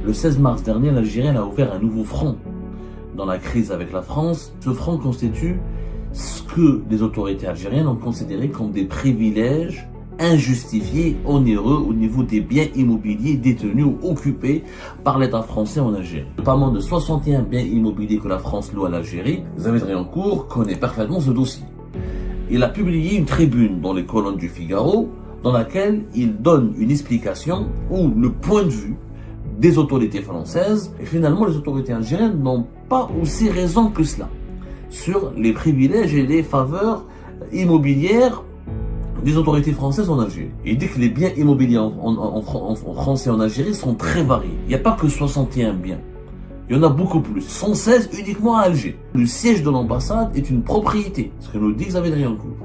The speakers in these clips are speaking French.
Le 16 mars dernier, l'Algérien a ouvert un nouveau front dans la crise avec la France. Ce front constitue ce que les autorités algériennes ont considéré comme des privilèges injustifiés, onéreux au niveau des biens immobiliers détenus ou occupés par l'État français en Algérie. Pas moins de 61 biens immobiliers que la France loue à l'Algérie. Xavier Driancourt connaît parfaitement ce dossier. Il a publié une tribune dans les colonnes du Figaro dans laquelle il donne une explication ou le point de vue des autorités françaises, et finalement les autorités algériennes n'ont pas aussi raison que cela sur les privilèges et les faveurs immobilières des autorités françaises en Algérie. Il dit que les biens immobiliers en France et en Algérie sont très variés. Il n'y a pas que 61 biens. Il y en a beaucoup plus. 116 uniquement à Alger. Le siège de l'ambassade est une propriété, ce que nous dit Xavier Driancourt.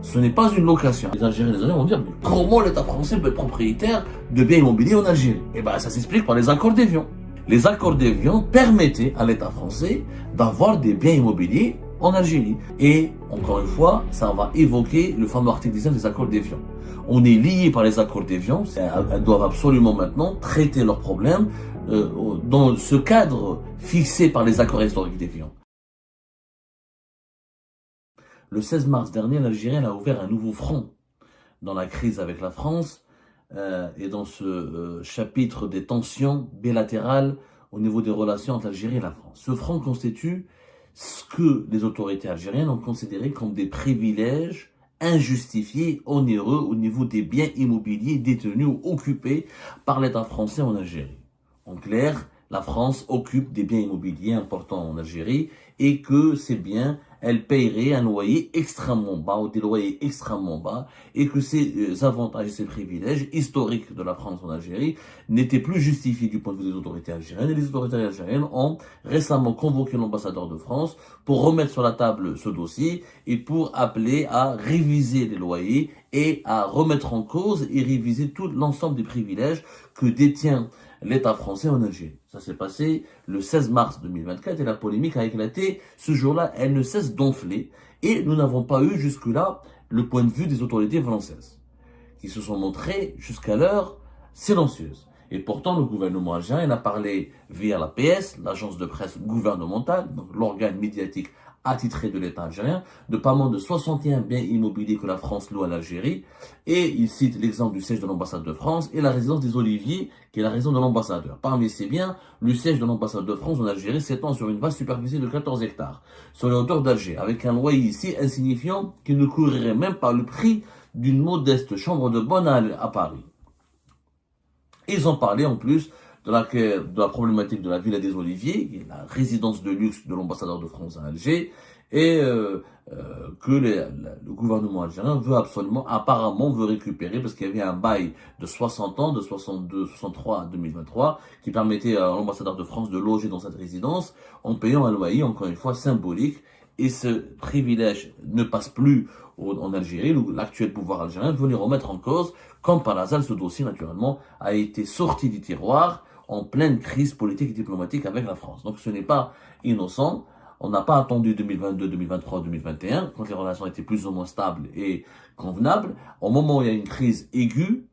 Ce n'est pas une location. Les Algériens vont dire, mais comment l'État français peut être propriétaire de biens immobiliers en Algérie? Eh bien, ça s'explique par les accords d'Évian. Les accords d'Évian permettaient à l'État français d'avoir des biens immobiliers en Algérie. Et, encore une fois, ça va évoquer le fameux article 19 des accords d'Évian. On est liés par les accords d'Évian. Elles doivent absolument maintenant traiter leurs problèmes dans ce cadre fixé par les accords historiques d'Évian. Le 16 mars dernier, l'Algérien a ouvert un nouveau front dans la crise avec la France et dans ce chapitre des tensions bilatérales au niveau des relations entre l'Algérie et la France. Ce front constitue ce que les autorités algériennes ont considéré comme des privilèges injustifiés, onéreux au niveau des biens immobiliers détenus ou occupés par l'État français en Algérie. En clair, la France occupe des biens immobiliers importants en Algérie et que ces biens, elle paierait un loyer extrêmement bas ou des loyers extrêmement bas et que ces avantages et ces privilèges historiques de la France en Algérie n'étaient plus justifiés du point de vue des autorités algériennes. Et les autorités algériennes ont récemment convoqué l'ambassadeur de France pour remettre sur la table ce dossier et pour appeler à réviser les loyers et à remettre en cause et réviser tout l'ensemble des privilèges que détient l'État français en Algérie. Ça s'est passé le 16 mars 2024 et la polémique a éclaté. Ce jour-là, elle ne cesse d'enfler et nous n'avons pas eu jusque-là le point de vue des autorités françaises qui se sont montrées jusqu'à l'heure silencieuses. Et pourtant, le gouvernement algérien a parlé via la PS, l'agence de presse gouvernementale, donc l'organe médiatique attitré de l'État algérien, de pas moins de 61 biens immobiliers que la France loue à l'Algérie. Et il cite l'exemple du siège de l'ambassade de France et la résidence des Oliviers, qui est la résidence de l'ambassadeur. Parmi ces biens, le siège de l'ambassade de France en Algérie s'étend sur une vaste superficie de 14 hectares, sur les hauteurs d'Alger, avec un loyer ici insignifiant qui ne couvrirait même pas le prix d'une modeste chambre de bonne à Paris. Ils ont parlé en plus de la problématique de la Villa des Oliviers, qui est la résidence de luxe de l'ambassadeur de France à Alger, et que le gouvernement algérien veut apparemment veut récupérer, parce qu'il y avait un bail de 60 ans, de 63 à 2023, qui permettait à l'ambassadeur de France de loger dans cette résidence en payant un loyer, encore une fois, symbolique. Et ce privilège ne passe plus en Algérie. L'actuel pouvoir algérien veut les remettre en cause. Comme par hasard, ce dossier, naturellement, a été sorti du tiroir en pleine crise politique et diplomatique avec la France. Donc ce n'est pas innocent. On n'a pas attendu 2022, 2023, 2021, quand les relations étaient plus ou moins stables et convenables. Au moment où il y a une crise aiguë,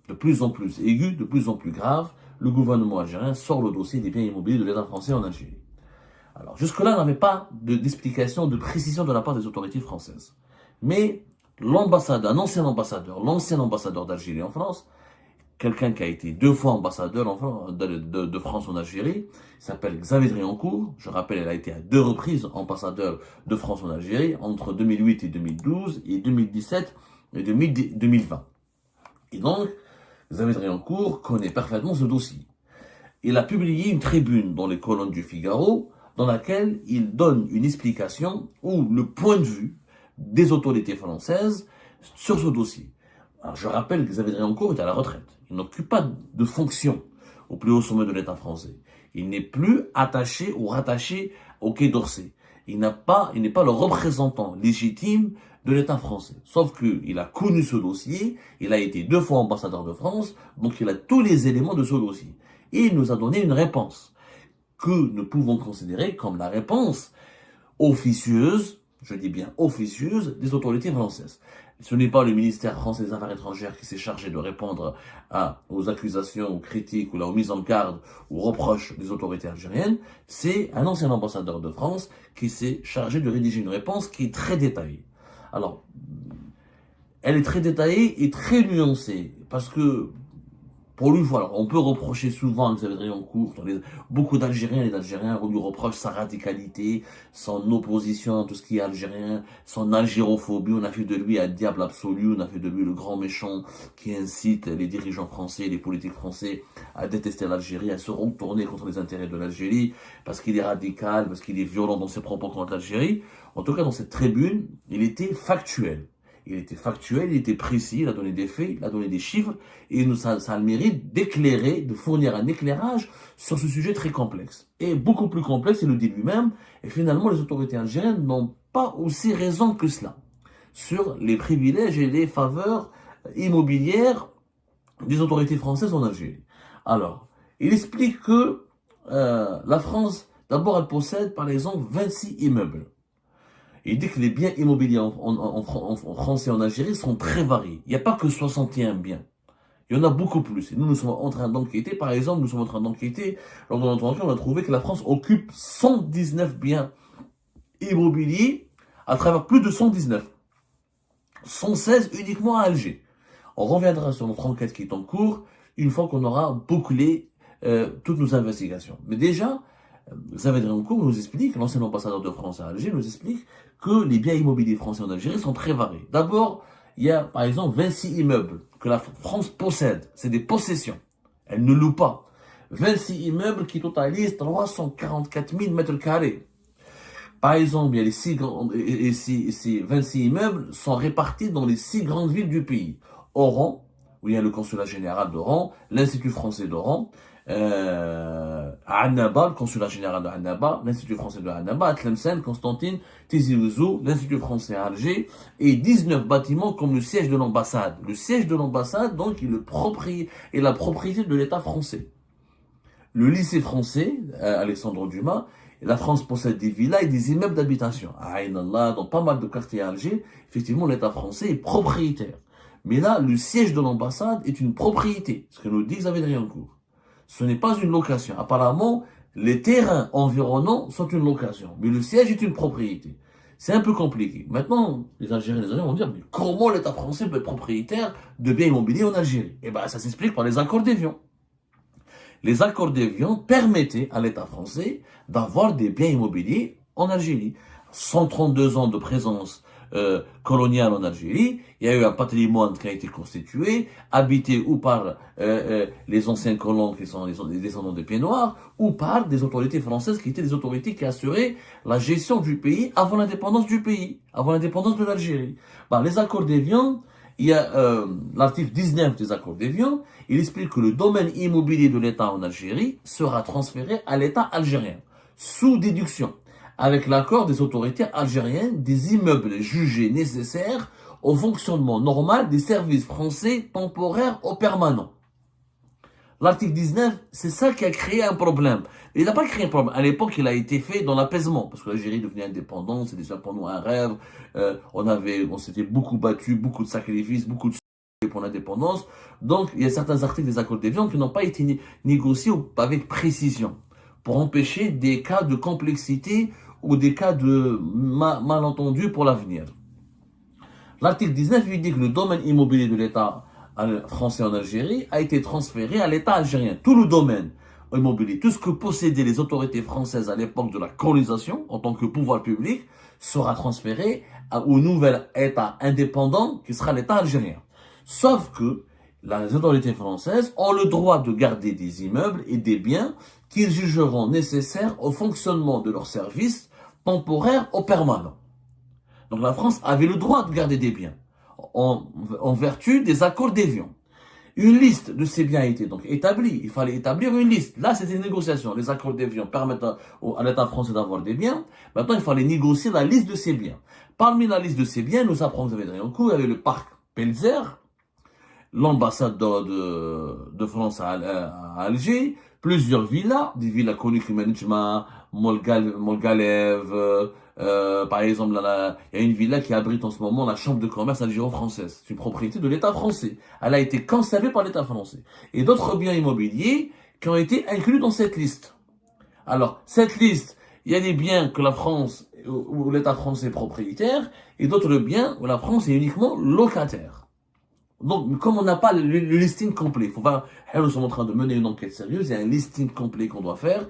de plus en plus aiguë, de plus en plus grave, le gouvernement algérien sort le dossier des biens immobiliers de l'État français en Algérie. Alors jusque-là, on n'avait pas d'explication, de précision de la part des autorités françaises. Mais l'ambassadeur, l'ancien ambassadeur d'Algérie en France, quelqu'un qui a été 2 fois ambassadeur de France en Algérie, il s'appelle Xavier Driancourt. Je rappelle, il a été à 2 reprises ambassadeur de France en Algérie, entre 2008 et 2012, et 2017 et 2020. Et donc, Xavier Driancourt connaît parfaitement ce dossier. Il a publié une tribune dans les colonnes du Figaro, dans laquelle il donne une explication ou le point de vue des autorités françaises sur ce dossier. Alors je rappelle que Xavier Driancourt est à la retraite. Il n'occupe pas de fonction au plus haut sommet de l'État français. Il n'est plus attaché ou rattaché au Quai d'Orsay. Il n'est pas le représentant légitime de l'État français. Sauf qu'il a connu ce dossier, il a été 2 fois ambassadeur de France, donc il a tous les éléments de ce dossier. Et il nous a donné une réponse que nous pouvons considérer comme la réponse officieuse je dis bien officieuse, des autorités françaises. Ce n'est pas le ministère français des Affaires étrangères qui s'est chargé de répondre aux accusations, aux critiques, ou aux mises en garde, aux reproches des autorités algériennes. C'est un ancien ambassadeur de France qui s'est chargé de rédiger une réponse qui est très détaillée. Alors, elle est très détaillée et très nuancée, parce que pour lui, voilà, on peut reprocher souvent à Xavier Drioncourt, beaucoup d'Algériens et d'Algériens lui reprochent sa radicalité, son opposition à tout ce qui est algérien, son algérophobie. On a fait de lui un diable absolu, on a fait de lui le grand méchant qui incite les dirigeants français, les politiques français à détester l'Algérie, à se retourner contre les intérêts de l'Algérie, parce qu'il est radical, parce qu'il est violent dans ses propos contre l'Algérie. En tout cas, dans cette tribune, il était factuel. Il était factuel, il était précis, il a donné des faits, il a donné des chiffres, et ça a le mérite d'éclairer, de fournir un éclairage sur ce sujet très complexe. Et beaucoup plus complexe, il le dit lui-même, et finalement les autorités algériennes n'ont pas aussi raison que cela sur les privilèges et les faveurs immobilières des autorités françaises en Algérie. Alors, il explique que la France, d'abord, elle possède par exemple 26 immeubles. Il dit que les biens immobiliers en France et en Algérie sont très variés. Il n'y a pas que 61 biens. Il y en a beaucoup plus. Et nous sommes en train d'enquêter. Par exemple, nous sommes en train d'enquêter. Lors de notre enquête, on a trouvé que la France occupe 119 biens immobiliers à travers plus de 119. 116 uniquement à Alger. On reviendra sur notre enquête qui est en cours une fois qu'on aura bouclé toutes nos investigations. Mais déjà, Xavier Drioncourt nous explique, l'ancien ambassadeur de France à Alger nous explique que les biens immobiliers français en Algérie sont très variés. D'abord, il y a par exemple 26 immeubles que la France possède. C'est des possessions. Elle ne loue pas. 26 immeubles qui totalisent 344 000 mètres carrés. Par exemple, il y a ces 26 immeubles sont répartis dans les 6 grandes villes du pays. Oran, où il y a le consulat général d'Oran, l'Institut français d'Oran, à Annaba, le consulat général de Annaba, l'Institut français de Annaba, à Tlemcen, Constantine, Tizi Ouzou, l'Institut français à Alger, et 19 bâtiments comme le siège de l'ambassade. Le siège de l'ambassade, donc, est la propriété de l'État français. Le lycée français, Alexandre Dumas, la France possède des villas et des immeubles d'habitation. À Ain Allah, dans pas mal de quartiers à Alger, effectivement, l'État français est propriétaire. Mais là, le siège de l'ambassade est une propriété, ce que nous dit Xavier Drioncourt. Ce n'est pas une location. Apparemment, les terrains environnants sont une location, mais le siège est une propriété. C'est un peu compliqué. Maintenant, les Algériens vont dire, mais comment l'État français peut être propriétaire de biens immobiliers en Algérie? Eh bien, ça s'explique par les accords d'Évian. Les accords d'Évian permettaient à l'État français d'avoir des biens immobiliers en Algérie. 132 ans de présence coloniale en Algérie, il y a eu un patrimoine qui a été constitué, habité ou par les anciens colons qui sont les descendants des Pieds Noirs, ou par des autorités françaises qui étaient des autorités qui assuraient la gestion du pays avant l'indépendance du pays, avant l'indépendance de l'Algérie. Les accords d'Évian, il y a l'article 19 des accords d'Évian, il explique que le domaine immobilier de l'État en Algérie sera transféré à l'État algérien, sous déduction, avec l'accord des autorités algériennes, des immeubles jugés nécessaires au fonctionnement normal des services français temporaires ou permanents. L'article 19, c'est ça qui a créé un problème. Il n'a pas créé un problème. À l'époque, il a été fait dans l'apaisement, parce que l'Algérie devenait indépendante, c'était déjà pour nous un rêve. On s'était beaucoup battu, beaucoup de sacrifices, beaucoup de pour l'indépendance. Donc, il y a certains articles des accords d'Évian qui n'ont pas été négociés avec précision, pour empêcher des cas de complexité ou des cas de malentendus pour l'avenir. L'article 19, il dit que le domaine immobilier de l'État français en Algérie a été transféré à l'État algérien. Tout le domaine immobilier, tout ce que possédaient les autorités françaises à l'époque de la colonisation, en tant que pouvoir public, sera transféré au nouvel État indépendant qui sera l'État algérien. Sauf que les autorités françaises ont le droit de garder des immeubles et des biens qu'ils jugeront nécessaires au fonctionnement de leurs services temporaires ou permanents. Donc la France avait le droit de garder des biens en vertu des accords d'Évian. Une liste de ces biens a été donc établie. Il fallait établir une liste. Là, c'était une négociation. Les accords d'Évian permettent à l'État français d'avoir des biens. Maintenant, il fallait négocier la liste de ces biens. Parmi la liste de ces biens, nous apprenons que il y avait le parc Pelzer, l'ambassade de France à Alger, plusieurs villas, des villas connues comme Manijma, Molgalev, par exemple, il y a une villa qui abrite en ce moment la chambre de commerce algéro-française. C'est une propriété de l'État français. Elle a été conservée par l'État français. Et d'autres biens immobiliers qui ont été inclus dans cette liste. Alors, cette liste, il y a des biens que la France, où l'État français est propriétaire, et d'autres biens où la France est uniquement locataire. Donc, comme on n'a pas le listing complet, faut pas, nous sommes en train de mener une enquête sérieuse, il y a un listing complet qu'on doit faire,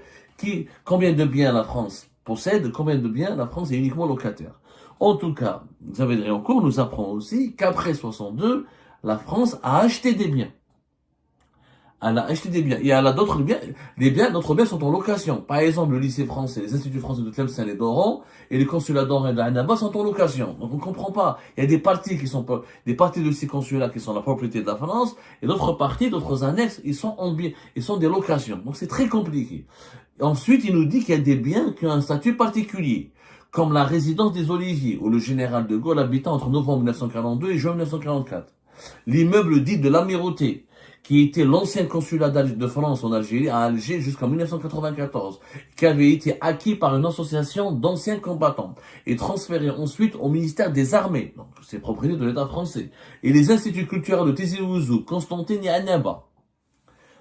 combien de biens la France possède, combien de biens la France est uniquement locataire. En tout cas, Xavier Driancourt nous apprend aussi qu'après 62, la France a acheté des biens. Elle a acheté des biens. Et elle a d'autres biens, d'autres biens sont en location. Par exemple, le lycée français, les instituts français de Tlemcen et d'Oran, et les consulats d'Oran et d'Annaba sont en location. Donc on ne comprend pas. Il y a des parties des parties de ces consulats qui sont la propriété de la France, et d'autres parties, d'autres annexes, ils sont des locations. Donc c'est très compliqué. Et ensuite, il nous dit qu'il y a des biens qui ont un statut particulier, comme la résidence des Oliviers, où le général de Gaulle habitait entre novembre 1942 et juin 1944. L'immeuble dit de l'Amirauté, qui était l'ancien consulat de France en Algérie, à Alger jusqu'en 1994, qui avait été acquis par une association d'anciens combattants et transféré ensuite au ministère des Armées, donc c'est propriété de l'État français, et les instituts culturels de Tizi Ouzou, Constantine et Annaba.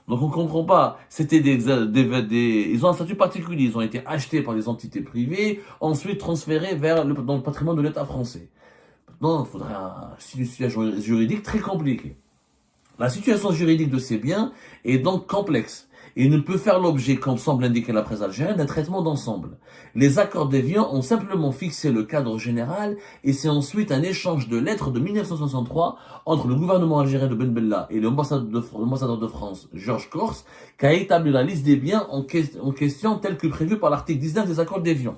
Donc on comprend pas, c'était ils ont un statut particulier, ils ont été achetés par des entités privées, ensuite transférés dans le patrimoine de l'État français. Maintenant, il faudrait une situation juridique très compliquée. La situation juridique de ces biens est donc complexe et ne peut faire l'objet, comme semble indiquer la presse algérienne, d'un traitement d'ensemble. Les accords d'Évian ont simplement fixé le cadre général et c'est ensuite un échange de lettres de 1963 entre le gouvernement algérien de Ben Bella et l'ambassadeur de France, Georges Kors, qui a établi la liste des biens en question telle que prévue par l'article 19 des accords d'Évian.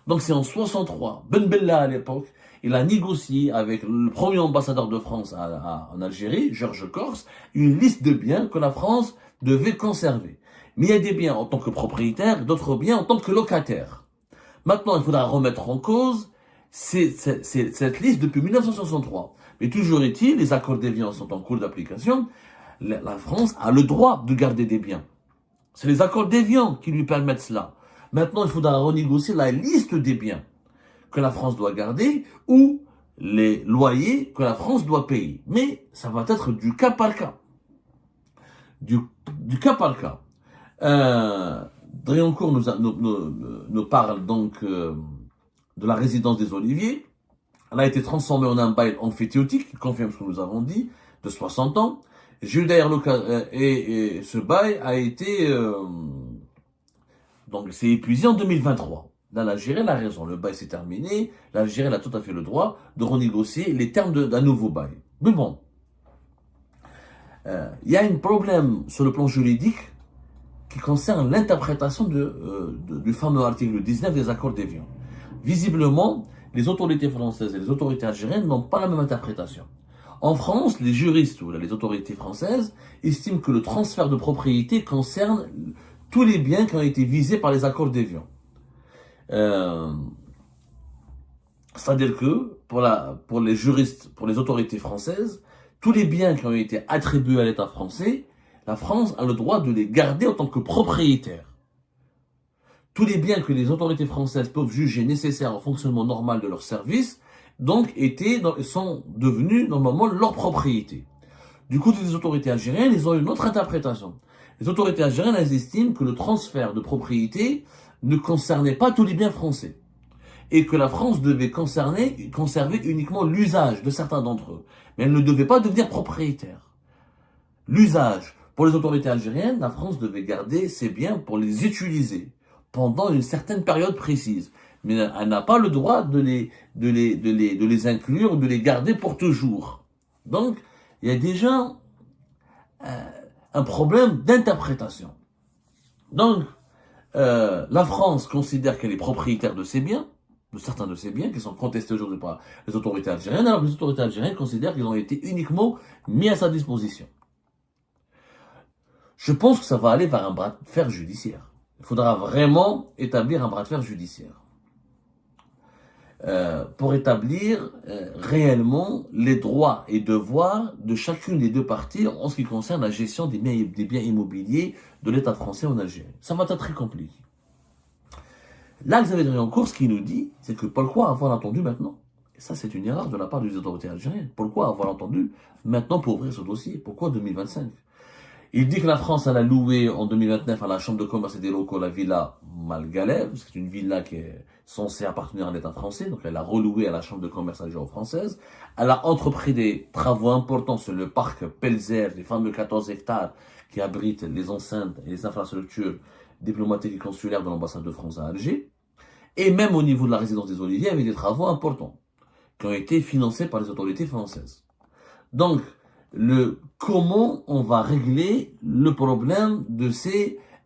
Donc c'est en 63, Ben Bella à l'époque, il a négocié avec le premier ambassadeur de France en Algérie, Georges Kors, une liste de biens que la France devait conserver. Mais il y a des biens en tant que propriétaire, d'autres biens en tant que locataire. Maintenant, il faudra remettre en cause cette liste depuis 1963. Mais toujours est-il, les accords d'Évian sont en cours d'application. La France a le droit de garder des biens. C'est les accords d'Évian qui lui permettent cela. Maintenant, il faudra renégocier la liste des biens que la France doit garder ou les loyers que la France doit payer. Mais ça va être du cas par cas. Du cas par cas. Driancourt nous parle donc de la résidence des Oliviers. Elle a été transformée en un bail amphithéotique, qui confirme ce que nous avons dit, de 60 ans. Et ce bail a été... donc c'est épuisé en 2023. Là, l'Algérie a raison, le bail s'est terminé, l'Algérie a tout à fait le droit de renégocier les termes d'un nouveau bail. Mais bon, il y a un problème sur le plan juridique qui concerne l'interprétation du fameux article 19 des accords d'Évian. Visiblement, les autorités françaises et les autorités algériennes n'ont pas la même interprétation. En France, les juristes ou les autorités françaises estiment que le transfert de propriété concerne tous les biens qui ont été visés par les accords d'Évian. C'est-à-dire que pour les juristes, pour les autorités françaises, tous les biens qui ont été attribués à l'État français, la France a le droit de les garder en tant que propriétaire. Tous les biens que les autorités françaises peuvent juger nécessaires au fonctionnement normal de leur service, donc sont devenus normalement leur propriété. Du côté des autorités algériennes, ils ont une autre interprétation. Les autorités algériennes, elles estiment que le transfert de propriété ne concernait pas tous les biens français et que la France devait conserver uniquement l'usage de certains d'entre eux. Mais elle ne devait pas devenir propriétaire. L'usage, pour les autorités algériennes, la France devait garder ces biens pour les utiliser pendant une certaine période précise. Mais elle n'a pas le droit de les inclure, de les garder pour toujours. Donc, il y a déjà un problème d'interprétation. Donc, la France considère qu'elle est propriétaire de ces biens, de certains de ces biens qui sont contestés aujourd'hui par les autorités algériennes, alors que les autorités algériennes considèrent qu'ils ont été uniquement mis à sa disposition. Je pense que ça va aller vers un bras de fer judiciaire. Il faudra vraiment établir un bras de fer judiciaire. pour établir réellement les droits et devoirs de chacune des deux parties en ce qui concerne la gestion des biens immobiliers de l'État français en Algérie. Ça va être très compliqué. Là, Xavier Driancourt, ce qu'il nous dit, c'est que pourquoi avoir entendu maintenant? Et ça, c'est une erreur de la part des autorités algériennes. Pourquoi avoir entendu maintenant pour ouvrir ce dossier? Pourquoi 2025? Il dit que la France, elle a loué en 2029 à la Chambre de commerce et des locaux la villa Malgalef, c'est une villa qui est censée appartenir à l'État français, donc elle a reloué à la Chambre de commerce algéro-française. Elle a entrepris des travaux importants sur le parc Pelzer, les fameux 14 hectares qui abritent les enceintes et les infrastructures diplomatiques et consulaires de l'ambassade de France à Alger. Et même au niveau de la résidence des Oliviers, il y avait des travaux importants qui ont été financés par les autorités françaises. Donc, comment on va régler le problème de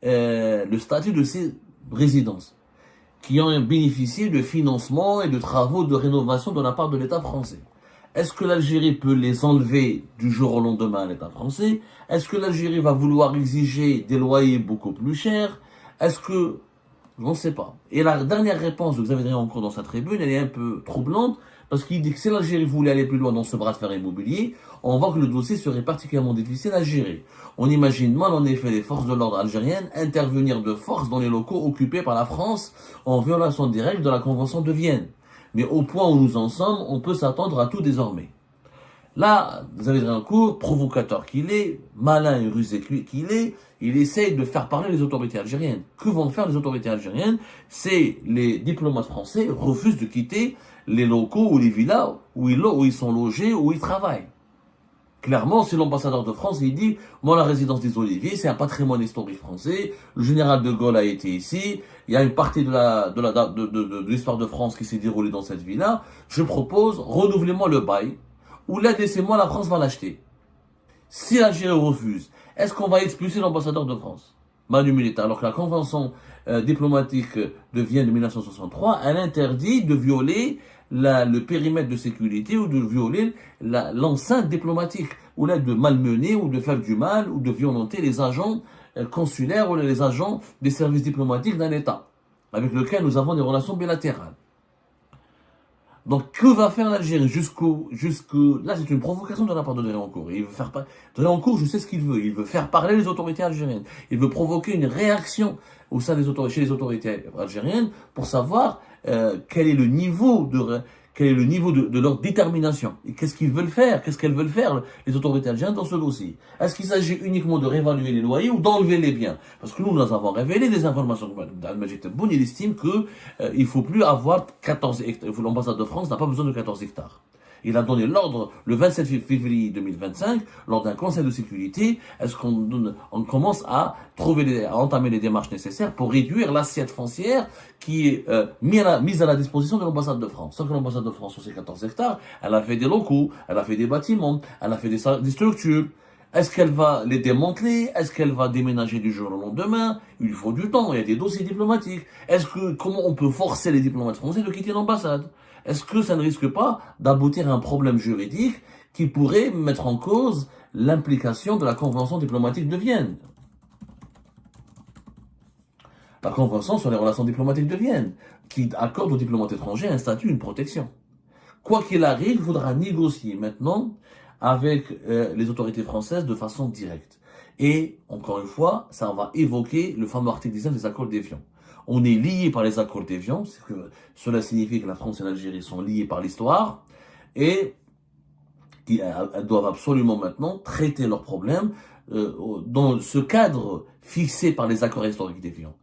le statut de ces résidences qui ont bénéficié de financement et de travaux de rénovation de la part de l'État français. Est-ce que l'Algérie peut les enlever du jour au lendemain à l'État français? Est-ce que l'Algérie va vouloir exiger des loyers beaucoup plus chers? Est-ce que... Je ne sais pas. Et la dernière réponse de Xavier Driancourt dans sa tribune, elle est un peu troublante, parce qu'il dit que si l'Algérie voulait aller plus loin dans ce bras de fer immobilier, on voit que le dossier serait particulièrement difficile à gérer. On imagine mal en effet les forces de l'ordre algériennes intervenir de force dans les locaux occupés par la France en violation directe de la Convention de Vienne. Mais au point où nous en sommes, on peut s'attendre à tout désormais. Là, Xavier Driancourt, provocateur qu'il est, malin et rusé qu'il est, il essaye de faire parler les autorités algériennes. Que vont faire les autorités algériennes? C'est les diplomates français refusent de quitter les locaux ou les villas où ils sont logés, où ils travaillent. Clairement, c'est l'ambassadeur de France, il dit, moi, la résidence des Oliviers, c'est un patrimoine historique français, le général de Gaulle a été ici, il y a une partie de l'histoire de France qui s'est déroulée dans cette villa, je propose, renouvelez-moi le bail, ou là, laissez-moi, la France va l'acheter. Si l'Algérie refuse, est-ce qu'on va expulser l'ambassadeur de France? Manu Milita, alors que la convention diplomatique de Vienne de 1963, elle interdit de violer le périmètre de sécurité ou de violer l'enceinte diplomatique, ou là de malmener ou de faire du mal ou de violenter les agents consulaires ou les agents des services diplomatiques d'un État avec lequel nous avons des relations bilatérales. Donc, que va faire l'Algérie là, c'est une provocation de la part de Driancourt. Il veut faire Driancourt, je sais ce qu'il veut. Il veut faire parler les autorités algériennes. Il veut provoquer une réaction chez les autorités algériennes pour savoir quel est le niveau de leur détermination. Et qu'est-ce qu'ils veulent faire? Qu'est-ce qu'elles veulent faire, les autorités algériennes, dans ce dossier? Est-ce qu'il s'agit uniquement de réévaluer les loyers ou d'enlever les biens? Parce que nous avons révélé des informations. Al-Majid Tebboune, il estime que il faut plus avoir 14 hectares. L'ambassade de France n'a pas besoin de 14 hectares. Il a donné l'ordre le 27 février 2025, lors d'un conseil de sécurité, est-ce qu'on commence à entamer les démarches nécessaires pour réduire l'assiette foncière qui est mise à la disposition de l'ambassade de France. Sauf que l'ambassade de France, sur ces 14 hectares, elle a fait des locaux, elle a fait des bâtiments, elle a fait des structures. Est-ce qu'elle va les démanteler? Est-ce qu'elle va déménager du jour au lendemain? Il lui faut du temps, il y a des dossiers diplomatiques. Comment on peut forcer les diplomates français de quitter l'ambassade? Est-ce que ça ne risque pas d'aboutir à un problème juridique qui pourrait mettre en cause l'implication de la Convention diplomatique de Vienne? La Convention sur les relations diplomatiques de Vienne, qui accorde aux diplomates étrangers un statut, une protection. Quoi qu'il arrive, il faudra négocier maintenant avec les autorités françaises de façon directe. Et, encore une fois, ça va évoquer le fameux article 19 des accords d'Évian. On est liés par les accords d'Évian, cela signifie que la France et l'Algérie sont liés par l'histoire, et elles doivent absolument maintenant traiter leurs problèmes dans ce cadre fixé par les accords historiques d'Évian.